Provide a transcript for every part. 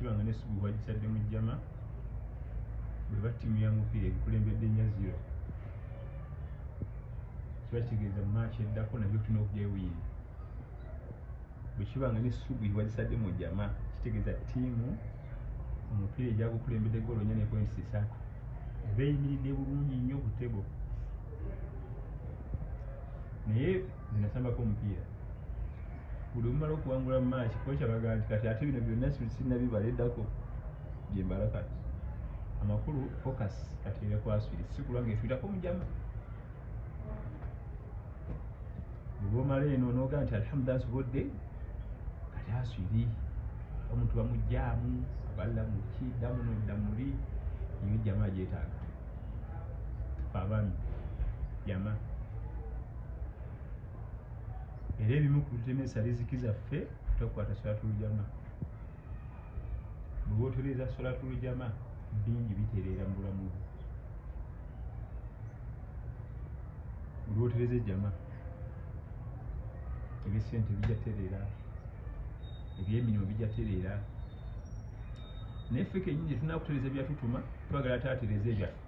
kibanga n'essubi wagisadde mu jjama bwe battimu ya mupiira ebikulembedde 0-0 kiba kitegeeza mu maaki eddako nabyo tulina okugyayo buyiri. Bwe kibanga n'essubi wagisadde mu jjama kitegeeza ttiimu omupiira egyagukulembedde goolo 4.3 eba eyimiridde bulungi nnyo ku ttebo. Naye zinasambako omupiira buli omumala okuwangula mu maaki kocha bagaa nti kati ate bino byonna sinnabibala eddako bye mbala kati amakulu focus kati ere ku Aswiri si kulwa ng'etuitako mu jjama. Bwe omala eno n'ogaa nti alhamdulillah nsobodde kati Aswiri omuntu bamuggyaamu aballa mu ki ddamu n'odda muli niyo jjama agyetaaga abaami jjama. Era ebimu ku bitemesa riziki zaffe tokwata solatul jama. Bwe otereeza solatul jama bingi bitereera mu bulamu bwo. Bwe otereeza ejjama eby'essente bijja tereera, eby'emirimu bijja tereera. Naye ffe kennyini tulina kutereeza byatutuma twagala ate atereeza ebyaffe.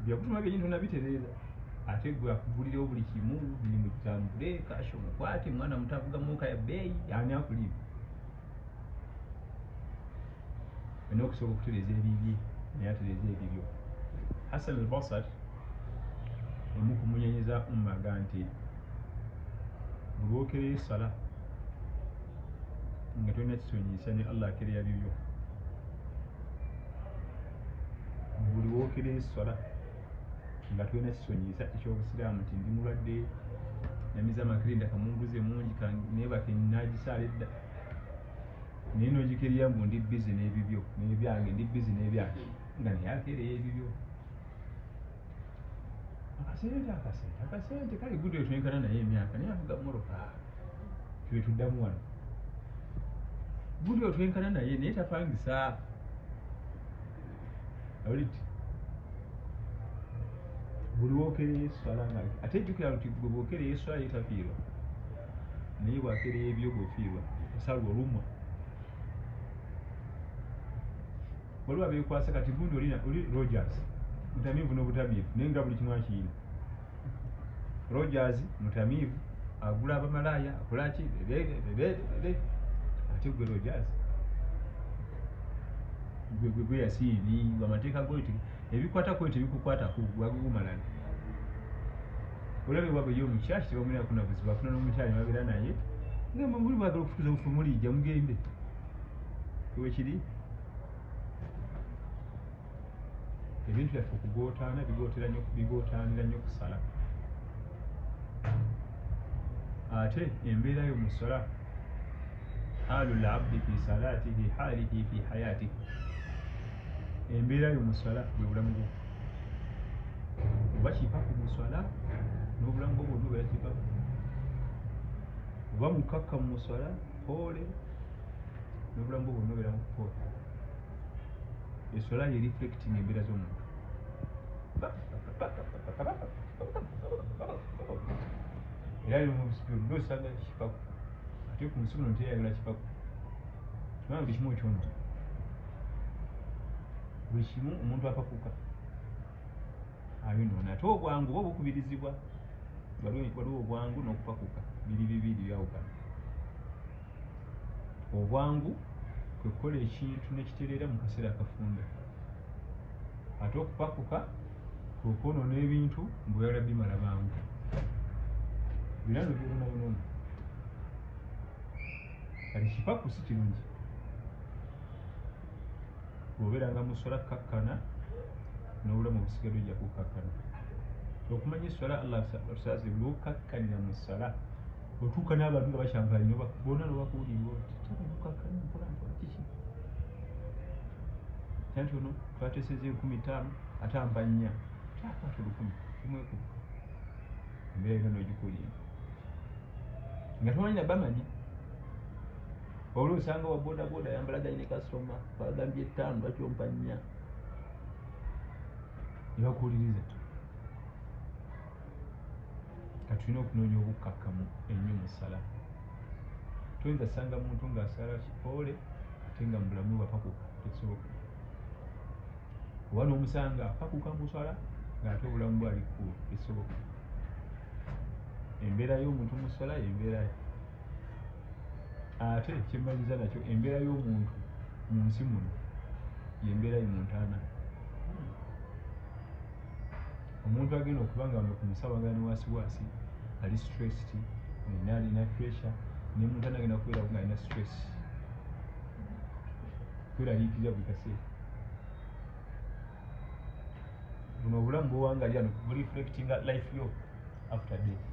Byakutuma byennyini tonna bitereeza ate gwe akugulirawo buli kimu mirimu gitambule kashi omukwate mwana mutavuga muuka ya bbeeyi ani akulimu. Olina okusooka okutereeza ebibye naye atereeza ebibyo. Hassan al-Basri emu ku munyenyeza ummaga nti buli okerera essala nga tolina kisonyiyisa ne Allah akereya bibyo. Buli wokerera essala nga tulina kisonyiyisa eky'obusiraamu nti ndi mulwadde namiza amakerenda kamunguze mungi neebake nagisaala edda naye n'ogikereya mbu ndi bizi n'ebibyo n'ebyange ndi bizi n'ebyange nga naye akereya ebibyo. Akasente kale gudu twenkana naye emyaka naye avuga moroka twe tuddamu wano gudu twenkana naye naye tapangisa awulidde. Buli wokerera esswala nga ate jjukira nti gwe bwokerera esswala yetafiirwa naye bwakerera ebyo gweofiirwa osalwa olumwa. Waliwo abeekwasa kati gundi oli Rogers mutamiivu n'obutamiivu naye nga buli kimu akiina. Rogers mutamiivu agula abamalaaya akolaki ate gwe Rogers gwe yasiini amateeka goti ebikwata kwe tebikukwatako gwagugumalana. Olabe bwabwe y'omukyaki tebamulina kuna buzibu afuna n'omukyali babeera naye ngamba muli bwagala okufuza ofumulijja mugende ewe kiri. Ebintu byaffe okugootaana bigootaanira nnyo kusala. Ate embeera yo mu ssala halul abdi fi salatihi halihi fi hayatihi. Embeera yo mu ssala bwe bulamu bwo oba kipaku mu ssala n'obulamu bwo bwonna obeera kipaku. Oba mukakkamu mu ssala poole n'obulamu bwo bwonna obeera mukupoole. Essala ye reflecting embeera z'omuntu. Era yomubisipiyo osanga kipaku ate ku nsi muno teyayagala kipaku. Kubanga buli kimu ekyonna buli kimu omuntu apakuka ayonoona. Ate obwangu oba bukubirizibwa waliwo obwangu n'okupakuka biri bibiri byawukana. Obwangu kwe kukola ekintu nekitereera mu kaseera akafunda ate okupakuka kwe kwonoona ebintu mbu oyagala bimala bangu bira nobyonoona. Kati kipaku si kirungi. Bw'obeeranga mu ssala kkakkana n'obulamu obusigadde ojja kukkakkana. Okumanya essala Allah asaze buli okukakkanira mu ssala otuuka n'abantu nga bakyampalina bonna nobakuwulirwa okukkakkana mpola mpola kiki tanti ono twateeseza 5,000 ate ampa 4 kyakwata 10,000 kimwekuba embeera yonna n'ogikuwulira nga tomanyi nabamanya. Olwo osanga wa boda boda yambalaganye ne kasitoma bagambye 5 lwaki ompa 4 nebakuwuliriza. Kati tulina okunoonya obukkakkamu ennyo mu ssala. toyinza ssanga muntu ng'asala kipoole ate nga mu bulamu bwapakuka, tekisoboka. Oba n'omusanga apakuka musala ng'ate obulamu bwali kkulu, tekisoboka. Embeera y'omuntu musala y'embeera ye. Ate kyemaliza nakyo, embeera y'omuntu mu nsi muno y'embeera ye mu ntaana. Omuntu agenda okuba nga ku musabagala ne waasiwaasi ali stressed, alina pressure, ne muntu anagenda kubeera nga alina stress, kweraliikirira buli kaseera. Buno obulamu bw'owangalira bureflectinga life yo after death.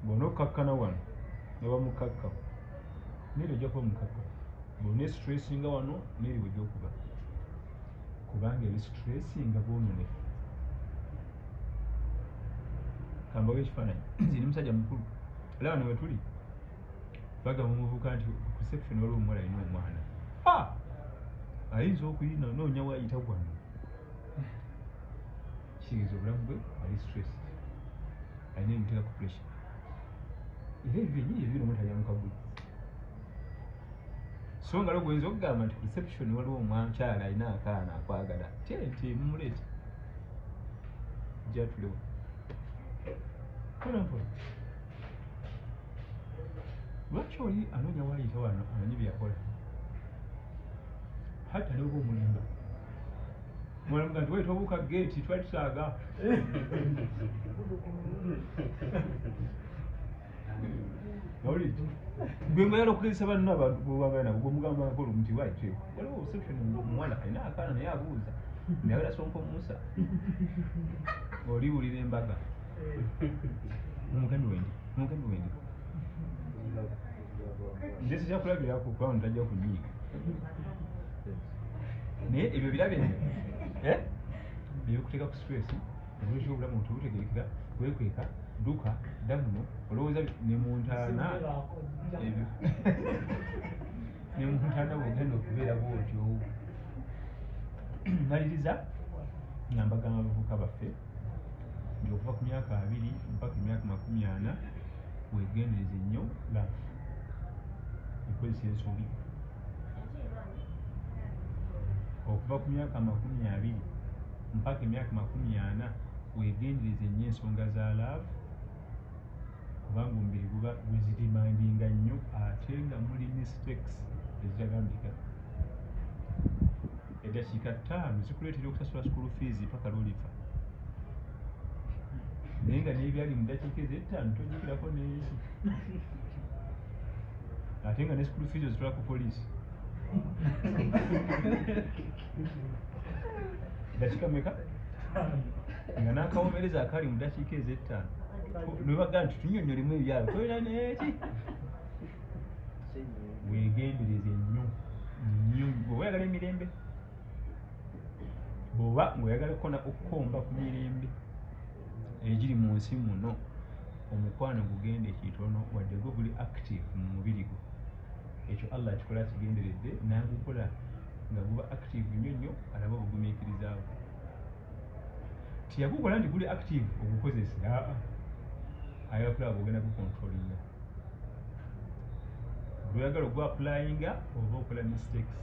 Bw'onokkakkana wano ne bamukakkamu, neeri ojja kuba mukakkamu. Bw'oneestressinga wano neeri bw'ojja okuba, kubanga ebistressinga bwononefu. Kambawo ekifaananyi, nze ndi musajja mukulu, era wano we tuli bagamba omuvubuka nti reception waliwo omuwala alina omwana, ayinza okuyina noonya waayita wano. Kitegeeza obulamu bwe ali stress, alina ebimutera ku pressure. Era ebyo byennyini ebyo bino omuntu alina mu kagulu. So nga lwo gwenza okugamba nti reception waliwo omwakyala alina akaana akwagala, nti mumuleete gyatulewo mpolampola. Lwaki oli anoonya waayita wano amanyi byakola, hatta ne bwoba omulimba mulamuga nti waita obuuka geeti twali tusaaga. Nawulidde gwe mwagala okugezesa banno abantu bobagala nabo gwemugambako nti waite waliwo reception omuwala alina akaana naye abuuza myagala sonko musa oliwulira embaga omugambi wendi nze sikyakulabirako kuba ntajja kunyiiga, naye ebyo birabe nebikuteeka ku stress. Obulungi obulamu tebutegerekera, weekweka dduka ddamuno olowooza ne muntaana ebyo ne muntaana bwogenda okubeera bwotyo. Maliriza nga mbagamba abavubuka baffe nti okuva ku myaka 20 mpaka emyaka 40 weegendereze nnyo laafu, ekozesa ensobi. Okuva ku myaka 20 mpaka emyaka 40 weegendereze nnyo ensonga za laavu, kubanga omubiri guba guzirimandinga nnyo, ate nga muli mistakes ezitagambika. Eddakiika 5 zikuleetera okusasula school fees paka lwolifa, naye nga n'ebyali mu ddakiika ezo 5 tojjukirako n'ensi, ate nga ne school fees ozitwala ku poliisi. Ddakiika meka nga n'akawomereza akali mu ddakiika ezo 5 nebaga nti tunyonyolemu ebyalo tolina neeki. Weegendereze nnyo nnyo bw'oba oyagala emirembe, bw'oba ng'oyagala okukomba ku mirembe egiri mu nsi muno, omukwano gugende kitono wadde gwe guli active mu mubiri gwo. Ekyo Allah akikola kigenderedde n'agukola nga guba active nnyo nnyo, alaba obugumiikirizaawo. Tiyagukola nti guli active ogukozesa, ayagala kulaba bw'ogenda gukontrolinga. Bw'oyagala ogwa applyinga oba okola mistakes,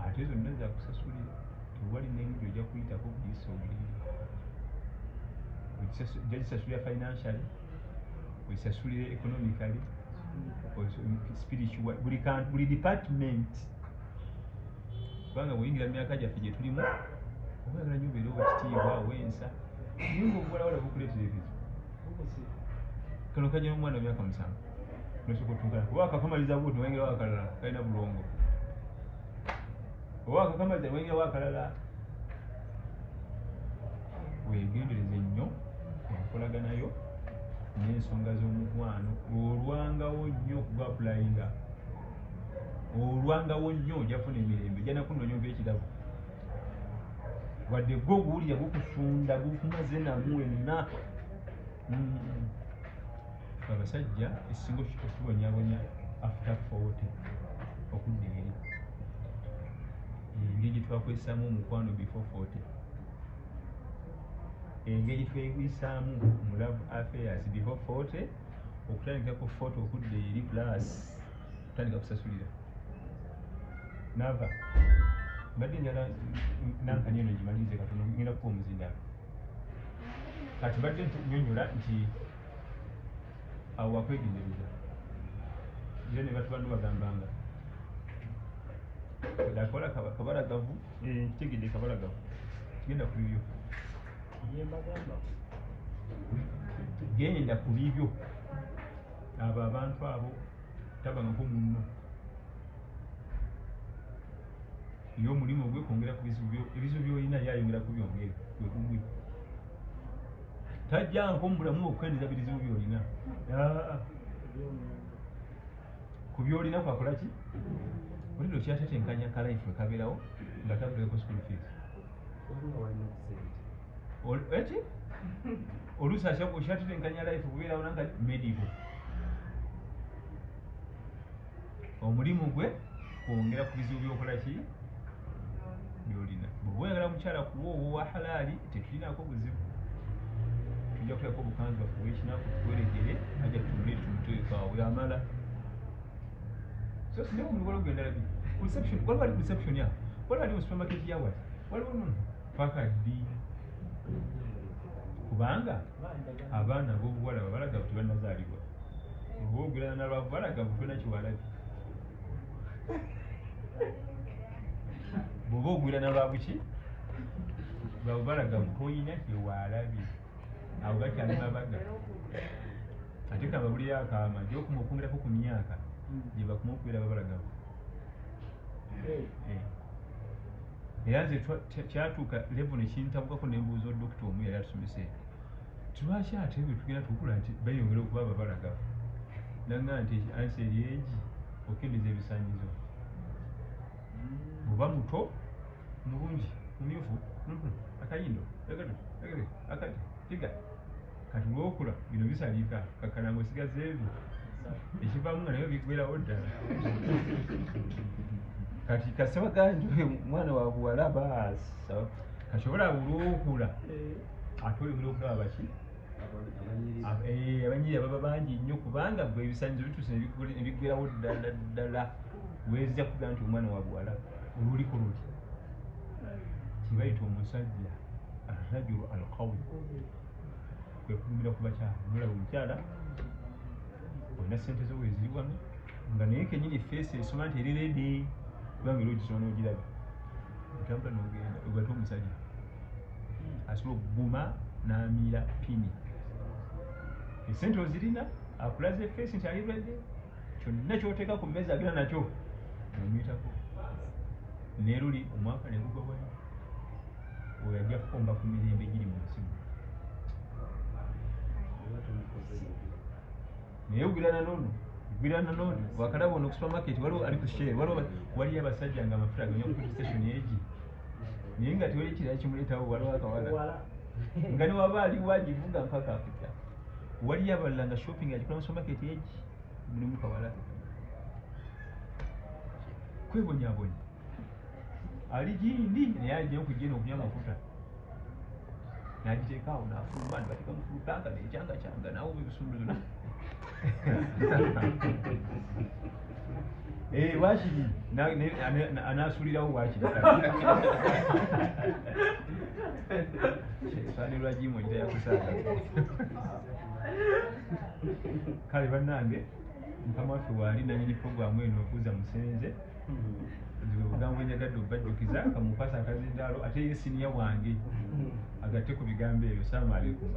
ate zonna zakusasulira. Tewali n'engeri ojja kuyitako buyisa obuliri. Ojja gisasulira financially, ogisasulire economically, spiritual, buli department. Kubanga bw'oyingira mu myaka gyaffe gye tulimu, oba oyagala nnyo obeere owekitiibwa owensa, naye ng'obuwalawala bukuleetera ebizibu. Kano kajja n'omwana wa myaka 7 nosooka otunkana, oba akakamaliza bwoti wayingirawo akalala kalina bulongo, oba akakamaliza wayingirawo akalala. Weegendereze nnyo enkolaganayo n'ensonga z'omukwano. Olwangawo nnyo okuga applyinga, olwangawo nnyo ojja kufuna emirembe, ojja nakunoonya oba ekirabo, wadde gwe oguwulira gukusunda gukumaze namu wenna. Abasajja ekisinga okubonyabonya after 40 okudda eri, engeri gye twakozesaamu omukwano before 40. engeri tweyisaamu mu love affairs before 40 okutandikako 40 okudda eri plus kutandika kusasulira nava mbadde njala nankani eno gimalirize katono ngenda kuba omuzindalo kati mbadde nyonyola nti awo wakwegendereza era ne batubadde bagambanga akola kabalagavu kitegedde kabalagavu kigenda ku bibyo genda ku bibyo abo abantu abo tabangako munno yo omulimu gwe kwongera ku ebizibu byolina yayongera ku byongere kwegugwe tajjanko mubulamu okukendeza bizibu byolina ku byolina kwakola ki olino kyatetenkanya kalaifu kabeerawo nga tabuleko school fees eki oluusi okyatetenkanya life kubeerawo nanga medical omulimu gwe kwongera ku bizibu byokola ki byolina bw'oba oyagala mukyala kuwa owa halaali tetulinako buzibu tujja kuteekako obukanzi baffe bwekinaku tuweregere ajja tumule tumuteekaawo yamala so singa omulugalo gwendalabi reception waliwo ali reception ya waliwo ali mu supermarket yawati waliwo nono paka ddi kubanga abaana b'obuwala babalagavu tebannazaalibwa oba ogirana nalwavu balagavu tolina kiwalabi bw'oba ogwirana lwabuki babalagavu toyina kyewalabi abo bakyali babaga ate kababuliyo akaama gyokuma okwongerako ku myaka gye bakuma okubeera babalagavu era nze kyatuuka level nekintabukako nembuuza odokita omu yali atusomese lwaki ate bwe tugenda tukula nti bayongera okuba babalagavu nanga nti ansi eri egi okendeza ebisanyizo bw'oba muto mulungi mumyufu akayindo akati tiga kati lwokula bino bisaliika kakana ng'osigaza ebyo ekivaamu nga nayo bigwerawo ddala kati kasaba ganjoye mwana wa buwala baasa kasobola olwokula ate oyongera okulaba baki abanyiri ababa bangi nnyo kubanga bwe ebisanyizo bituuse nebigwerawo ddala wezija kuga nti omwana wa buwala oluliko luti kibayita omusajja arrajulu alqawi kwekulumira ku bakyala mulaba omukyala olina sente zo weziri wano nga naye kenyini feesi esoma nti eri redi kubanga era ogisoma n'ogiraba otambula n'ogenda ogate omusajja asobola okuguma n'amiira pini esente ozirina akulaze feesi nti ali redi kyonna kyoteeka ku mmeeza agenda nakyo nomuyitako naye luli omwaka ne gugwa bwali oyo ajja kukomba ku mirembe giri mu nsi naye ogwirana nono wakalaba ono ku supermarket waliwo ali ku share waliyo abasajja nga amafuta aganya ku station egi naye nga tewali kirala kimuleetawo waliwo akawala nga ne waba aliwo agivuga mpaka afita waliyo abalala nga shopping agikola mu supermarket egi mulimu kawala kwebonyabonya ali gindi naye alijja okujja eno okunywa amafuta n'agiteekaawo n'afuluma nibateeka mufulutanga nekyanga naawe obusumbuzo wakiri anasulirawo wakiri esanirwa jimu oyita yakusaaga kale bannange mukama waffe waali nanyini programu eno okuza musenze ziwe bugambo enjagadde obajjukiza kamupasa akazindaalo ate ye siniya wange agatte ku bigambo ebyo. Salaamu alaikum.